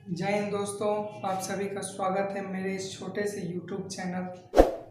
जय हिंद दोस्तों, आप सभी का स्वागत है मेरे इस छोटे से YouTube चैनल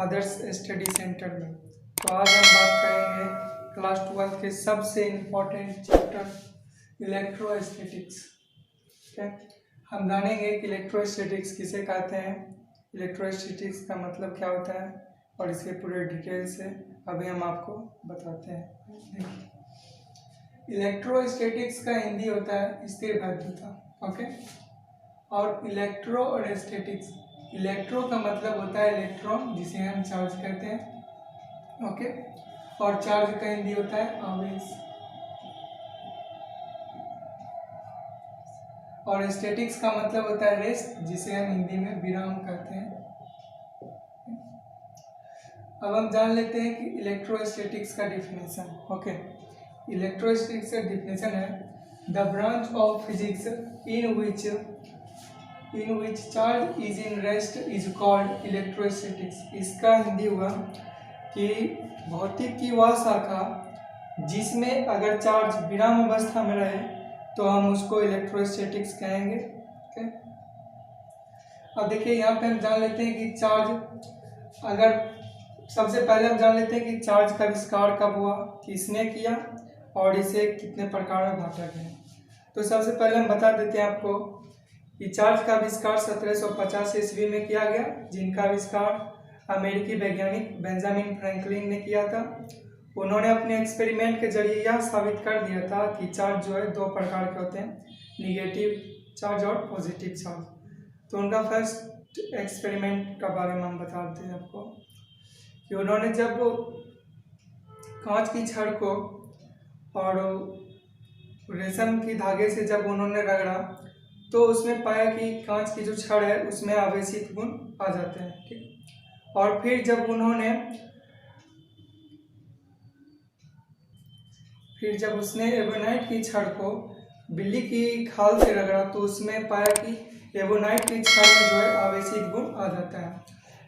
आदर्श स्टडी सेंटर में। तो आज हम बात करेंगे क्लास 12 के सबसे इम्पोर्टेंट चैप्टर इलेक्ट्रोस्टैटिक्स। ठीक है, हम जानेंगे कि इलेक्ट्रोस्टैटिक्स किसे कहते हैं, इलेक्ट्रोस्टैटिक्स का मतलब क्या होता है और इसके पूरे डिटेल से अभी हम आपको बताते हैं। इलेक्ट्रोस्टैटिक्स का हिंदी होता है स्थिर वैद्युता। ओके, और इलेक्ट्रो और स्टैटिक्स, इलेक्ट्रो का मतलब होता है इलेक्ट्रॉन जिसे हम चार्ज कहते हैं। ओके, और चार्ज का हिंदी होता है आवेश। और स्टैटिक्स का मतलब होता है रेस्ट जिसे हम हिंदी में विराम कहते हैं। अब हम जान लेते हैं कि इलेक्ट्रोस्टैटिक्स का डिफिनेशन। ओके, इलेक्ट्रोस्टैटिक्स का डिफिनेशन है the branch of physics in which charge is in rest is called electrostatics. इसका हिंदी हुआ कि भौतिक की वह शाखा जिसमें अगर चार्ज विराम अवस्था में रहे तो हम उसको इलेक्ट्रोस्टैटिक्स कहेंगे। ओके, अब देखिए यहाँ पे हम जान लेते हैं कि चार्ज, अगर सबसे पहले हम जान लेते हैं कि चार्ज का आविष्कार कब हुआ, किसने किया और इसे कितने प्रकार में बांटा गया। तो सबसे पहले हम बता देते हैं आपको कि चार्ज का आविष्कार 1750 ईस्वी में किया गया, जिनका आविष्कार अमेरिकी वैज्ञानिक बेंजामिन फ्रैंकलिन ने किया था। उन्होंने अपने एक्सपेरिमेंट के जरिए यह साबित कर दिया था कि चार्ज जो है दो प्रकार के होते हैं, निगेटिव चार्ज और पॉजिटिव चार्ज। तो उनका फर्स्ट एक्सपेरिमेंट के बारे में हम बताते हैं आपको कि उन्होंने जब कांच की छड़ को और रेशम की धागे से जब उन्होंने रगड़ा तो उसमें पाया कि कांच की जो छड़ है उसमें आवेशित गुण आ जाते हैं। ठीक, और फिर जब उसने एबोनाइट की छड़ को बिल्ली की खाल से रगड़ा तो उसमें पाया कि एबोनाइट की छड़ में जो है आवेशित गुण आ जाता है।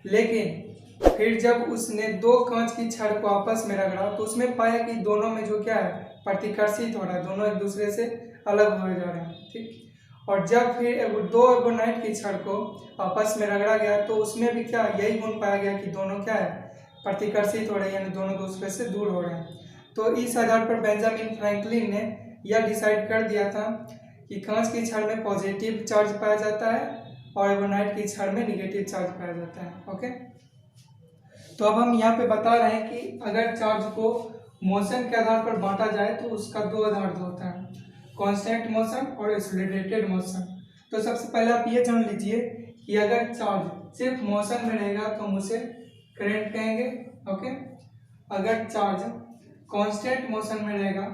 लेकिन फिर जब उसने दो कांच की छड़ को आपस में रगड़ा तो उसमें पाया कि दोनों में जो क्या है प्रतिकर्षित हो रहा है, दोनों एक दूसरे से अलग हो जा रहे हैं। ठीक, और जब फिर दो एबोनाइट की छड़ को आपस में रगड़ा गया तो उसमें भी क्या यही गुण पाया गया कि दोनों क्या है प्रतिकर्षित हो रहे हैं, यानी दोनों दूसरे से दूर हो रहे हैं। तो इस आधार पर बेंजामिन फ्रैंकलिन ने यह डिसाइड कर दिया था कि कांच की छड़ में पॉजिटिव चार्ज पाया जाता है और एबोनाइट की छड़ में निगेटिव चार्ज पाया जाता है। ओके, तो अब हम यहाँ पे बता रहे हैं कि अगर चार्ज को मोशन के आधार पर बांटा जाए तो उसका दो आधार होता है, कांस्टेंट मोशन और एक्सेलरेटेड मोशन। तो सबसे पहले आप ये जान लीजिए कि अगर चार्ज सिर्फ मोशन में रहेगा तो हम उसे करंट कहेंगे। ओके, अगर चार्ज कांस्टेंट मोशन में रहेगा,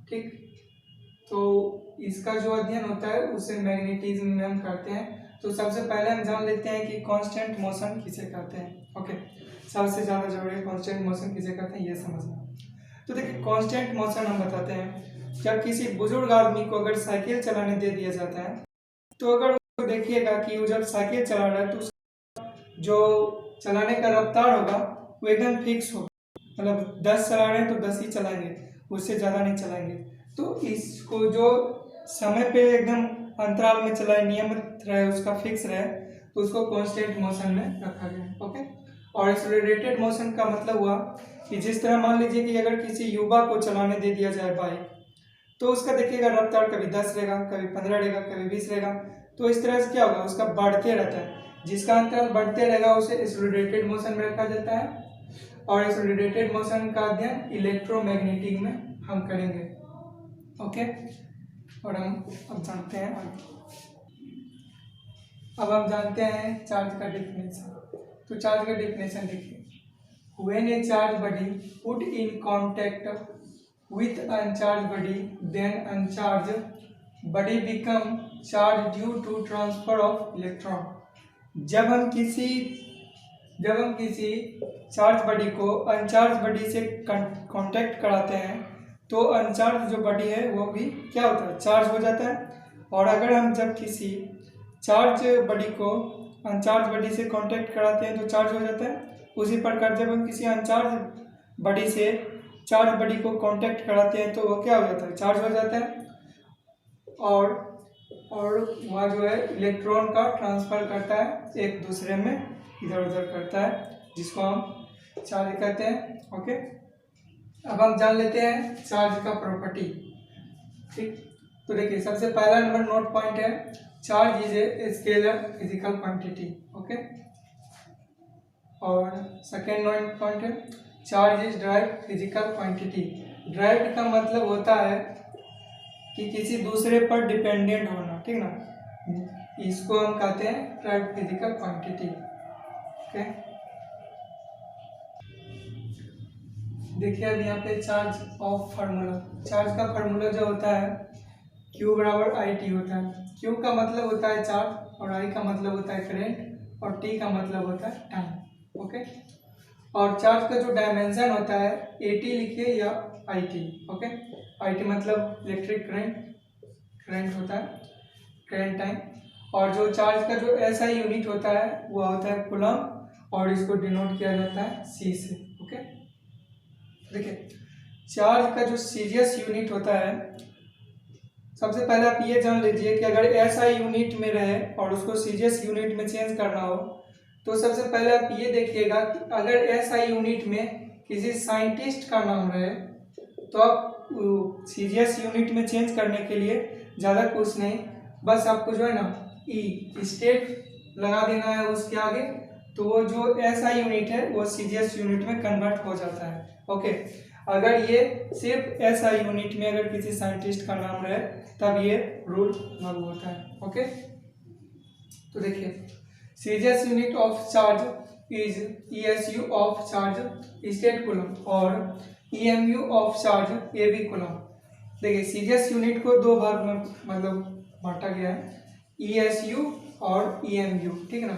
ठीक, तो इसका जो अध्ययन होता है उसे मैग्नेटिज्म में हम करते हैं। तो सबसे पहले हम जान लेते हैं कि कांस्टेंट मोशन किसे कहते हैं। ओके, सबसे ज़्यादा जरूरी है कांस्टेंट मोशन किसे कहते हैं ये समझना। तो देखिए कांस्टेंट मोशन हम बताते हैं जब किसी बुजुर्ग आदमी को अगर साइकिल चलाने दे दिया जाता है तो अगर उसको देखिएगा कि वो जब साइकिल चला रहा है तो जो चलाने का रफ्तार होगा वो एकदम फिक्स होगा, मतलब 10 चला रहे हैं तो 10 ही चलाएंगे, उससे ज़्यादा नहीं चलाएंगे। तो इसको जो समय पे एकदम अंतराल में चलाए, नियमित रहे, उसका फिक्स रहे, तो उसको कांस्टेंट मोशन में रखा गया। ओके, और एक्सेलरेटेड मोशन का मतलब हुआ कि जिस तरह मान लीजिए कि अगर किसी युवा को चलाने दे दिया जाए बाइक तो उसका देखिएगा रफ्तार कभी 10 रहेगा, कभी 15 रहेगा, कभी 20 रहेगा। तो इस तरह से क्या होगा, उसका बढ़ते रहता है, जिसका अंतराल बढ़ते रहेगा उसे एक्सेलरेटेड मोशन में रखा जाता है। और एक्सेलरेटेड मोशन का अध्ययन इलेक्ट्रोमैग्नेटिक में हम करेंगे। ओके, और हम अब जानते हैं चार्ज का डिफिनेशन। तो चार्ज का डिफिनेशन देखिए, when A charge body put in contact with uncharged body then uncharged body become charged due to transfer of electron। जब हम किसी चार्ज बॉडी को अनचार्ज बॉडी से कांटेक्ट कराते हैं तो अनचार्ज जो बॉडी है वो भी क्या होता है, चार्ज हो जाता है। और अगर हम जब किसी चार्ज बॉडी को अनचार्ज बॉडी से कांटेक्ट कराते हैं तो चार्ज हो जाता है। उसी प्रकार जब हम किसी अनचार्ज बॉडी से चार्ज बॉडी को कांटेक्ट कराते हैं तो वो क्या हो जाता है, चार्ज हो जाता है। और और वह जो है इलेक्ट्रॉन का ट्रांसफर करता है एक दूसरे में, इधर उधर करता है, जिसको हम चार्ज कहते हैं। ओके, अब हम जान लेते हैं चार्ज का प्रॉपर्टी। ठीक, तो देखिए सबसे पहला नंबर नोट पॉइंट है, charge is a scalar physical quantity. Okay, और सेकेंड नोट पॉइंट है, charge is drive physical quantity. Drive का मतलब होता है कि किसी दूसरे पर डिपेंडेंट होना, ठीक ना, इसको हम कहते हैं ड्राइव फिजिकल क्वांटिटी। ओके, देखिए अब यहाँ पे चार्ज ऑफ फार्मूला, चार्ज का फार्मूला जो होता है Q बराबर आई टी होता है। Q का मतलब होता है चार्ज, और I का मतलब होता है करंट, और T का मतलब होता है टाइम। ओके, और चार्ज का जो डायमेंशन होता है AT लिखिए या IT। ओके, IT मतलब इलेक्ट्रिक करंट, करंट होता है, करंट टाइम। और जो चार्ज का जो SI यूनिट होता है वो होता है कूलम, और इसको डिनोट किया जाता है C से। ओके, देखिए चार्ज का जो सीरियस यूनिट होता है, सबसे पहले आप ये जान लीजिए कि अगर SI यूनिट में रहे और उसको सीरियस यूनिट में चेंज करना हो, तो सबसे पहले आप ये देखिएगा कि अगर SI यूनिट में किसी साइंटिस्ट का नाम रहे, तो आप सीरियस यूनिट में चेंज करने के लिए ज़्यादा कुछ नहीं, बस आपको जो है ना ई स्टेट लगा देना है उसके आगे, तो वो जो SI यूनिट है वो सीरियस यूनिट में कन्वर्ट हो जाता है। ओके, अगर ये सिर्फ SI यूनिट में अगर किसी साइंटिस्ट का नाम रहे तब ये रूल लागू होता है। ओके, तो देखिए serious unit of charge is ESU of charge state coulomb, और EMU of charge AB coulomb. देखिए सीरियस यूनिट को दो भाग में मतलब बांटा गया है, ESU और EMU, ठीक है ना।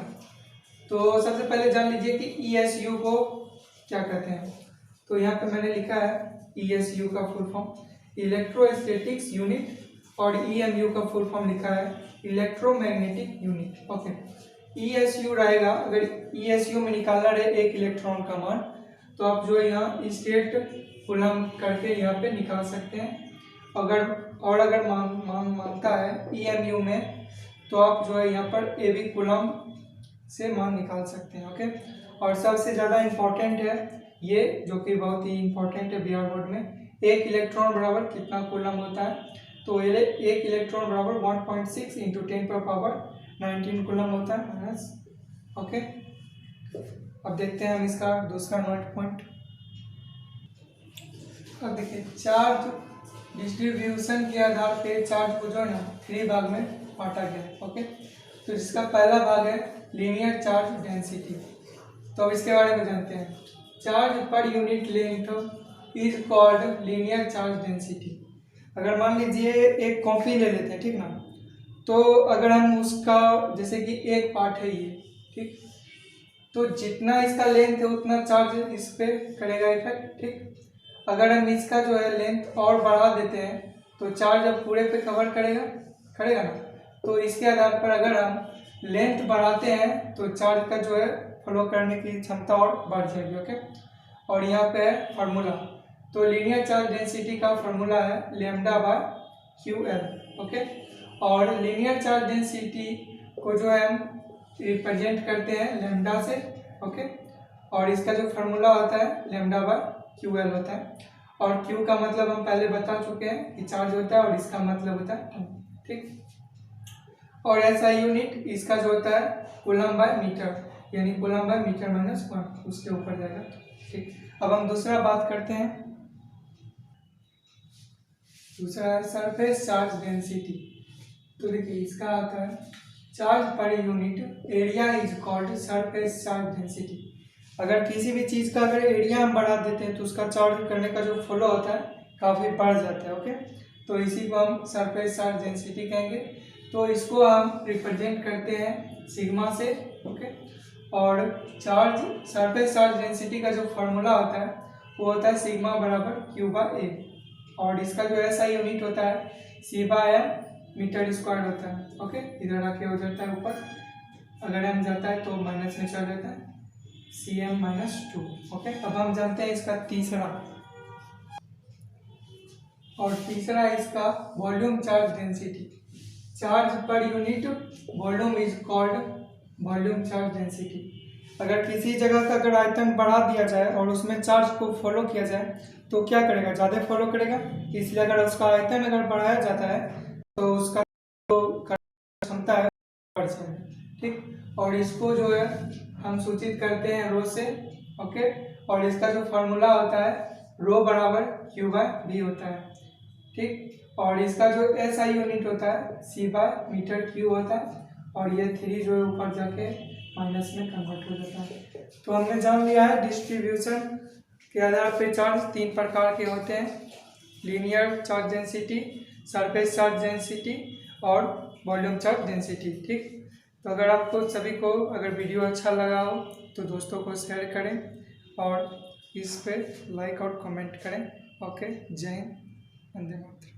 तो सबसे पहले जान लीजिए कि ESU को क्या कहते हैं। तो यहाँ पे मैंने लिखा है ESU का फुल फॉर्म इलेक्ट्रोस्टैटिक्स यूनिट, और EMU का फुल फॉर्म लिखा है इलेक्ट्रोमैग्नेटिक यूनिट। ओके, ESU रहेगा, अगर ESU में निकालना रहे एक इलेक्ट्रॉन का मान, तो आप जो है यहाँ स्टेट कूलम करके यहाँ पे निकाल सकते हैं। अगर मांगता है EMU में, तो आप जो है यहाँ पर AB कूलम से मान निकाल सकते हैं। ओके, और सबसे ज़्यादा इम्पोर्टेंट है ये, जो कि बहुत ही इम्पोर्टेंट है बिहार बोर्ड में, एक इलेक्ट्रॉन बराबर कितना कूलम होता है। तो एक इलेक्ट्रॉन बराबर 1.6 इंटू 10⁻19 कूलम होता है माइनस। ओके, अब देखते हैं हम इसका दूसरा नोट पॉइंट। अब देखिए चार्ज डिस्ट्रीब्यूशन के आधार पे चार्ज को जो है ना 3 भाग में बांटा गया। ओके, तो इसका पहला भाग है लीनियर चार्ज डेंसिटी। तो अब इसके बारे में जानते हैं। Charge per unit length is called linear charge density. अगर मान लीजिए एक कॉपी ले लेते हैं, ठीक ना, तो अगर हम उसका जैसे कि एक पार्ट है ये, ठीक, तो जितना इसका लेंथ है उतना चार्ज इस पे करेगा इफेक्ट। ठीक, अगर हम इसका जो है लेंथ और बढ़ा देते हैं तो चार्ज अब पूरे पे कवर करेगा ना। तो इसके आधार पर अगर हम लेंथ बढ़ाते हैं तो चार्ज का जो है फ्लो करने की क्षमता और बढ़ जाएगी। ओके, और यहाँ पे है फार्मूला। तो लीनियर चार्ज डेंसिटी का फार्मूला है λ/QL। ओके, और लीनियर चार्ज डेंसिटी को जो है हम रिप्रेजेंट करते हैं लैम्डा से। ओके, और इसका जो फार्मूला होता है λ/QL होता है, और Q का मतलब हम पहले बता चुके हैं कि चार्ज होता है, और इसका मतलब होता है टाइम। ठीक, और ऐसा यूनिट इसका जो होता है कूलम बाय मीटर, यानी कूलम बाय मीटर माइनस 1, उसके ऊपर जाएगा। ठीक, अब हम दूसरा बात करते हैं। दूसरा है सरफेस चार्ज डेंसिटी। तो देखिए इसका आता है charge per unit area is called surface charge density. अगर किसी भी चीज़ का अगर एरिया हम बढ़ा देते हैं तो उसका चार्ज करने का जो फ्लो होता है काफ़ी बढ़ जाता है। ओके, तो इसी को हम सरफेस चार्ज डेंसिटी कहेंगे। तो इसको हम रिप्रेजेंट करते हैं सिग्मा से। ओके, और चार्ज सरफेस चार्ज डेंसिटी का जो फार्मूला होता है वो होता है सिग्मा बराबर Q/A, और इसका जो ऐसा यूनिट होता है C/m मीटर स्क्वायर होता है। ओके, इधर आके हो जाता है ऊपर, अगर m जाता है तो माइनस में चल जाता है Cm-2। ओके, अब हम जानते हैं इसका तीसरा, और तीसरा इसका volume charge density. Charge per unit volume is called volume charge density. अगर किसी जगह का अगर आयतन बढ़ा दिया जाए और उसमें चार्ज को फॉलो किया जाए तो क्या करेगा, ज़्यादा फॉलो करेगा। इसलिए अगर उसका आयतन अगर बढ़ाया जाता है तो उसका जो क्षमता है बढ़ जाएगी। ठीक, और इसको जो है हम सूचित करते हैं रो से। ओके, और इसका जो फार्मूला होता है रो बराबर क्यू बाय वी होता है। ठीक, और इसका जो एसआई यूनिट होता है सी बाय मीटर क्यू होता है, और ये 3 जो है ऊपर जाके माइनस में कन्वर्ट हो जाता है। तो हमने जान लिया है डिस्ट्रीब्यूशन के आधार पे चार्ज 3 प्रकार के होते हैं, linear charge density, surface charge density और वॉल्यूम चार्ज डेंसिटी। ठीक, तो अगर आपको सभी को अगर वीडियो अच्छा लगा हो तो दोस्तों को शेयर करें और इस पे लाइक और कमेंट करें। ओके, जय हिंद, वंदे मातरम।